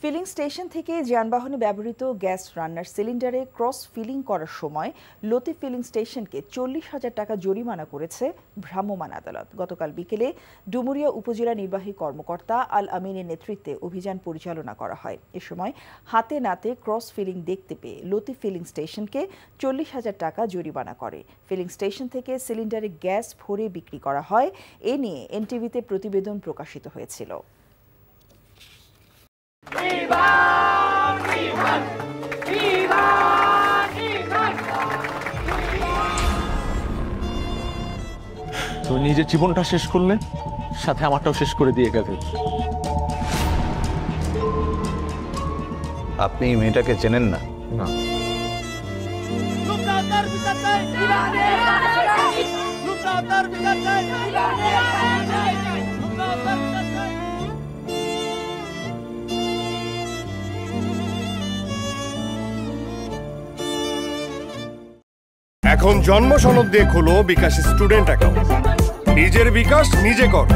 Filling station থেকে যানবাহনে ব্যবহৃত গ্যাস রান্নার সিলিন্ডারে ক্রস ফিলিং করার সময় লতিফ ফিলিং স্টেশনকে 40,000 টাকা জরিমানা করেছে ভ্রাম্যমাণ আদালত। গতকাল বিকেলে ডুমুরিয়া উপজেলা নির্বাহী কর্মকর্তা আল আমিনের নেতৃত্বে অভিযান পরিচালনা করা হয়। এ সময় হাতে নাতে ক্রস ফিলিং দেখতে পেয়ে লতিফ ফিলিং স্টেশনকে 40,000 টাকা জরিমানা করে। ফিলিং স্টেশন থেকে সিলিন্ডারে গ্যাস ভরে বিক্রি করা হয়। এ নিয়ে এনটিভিতে প্রতিবেদন প্রকাশিত হয়েছিল। তুমি নিজের জীবনটা শেষ করলে, সাথে আমারটাও শেষ করে দিয়ে গেলে। আপনি এই মেয়েটাকে চেনেন না? না। এখন জন্ম সনদ দিয়ে খোলো বিকাশ স্টুডেন্ট অ্যাকাউন্ট। নিজের বিকাশ নিজে কর।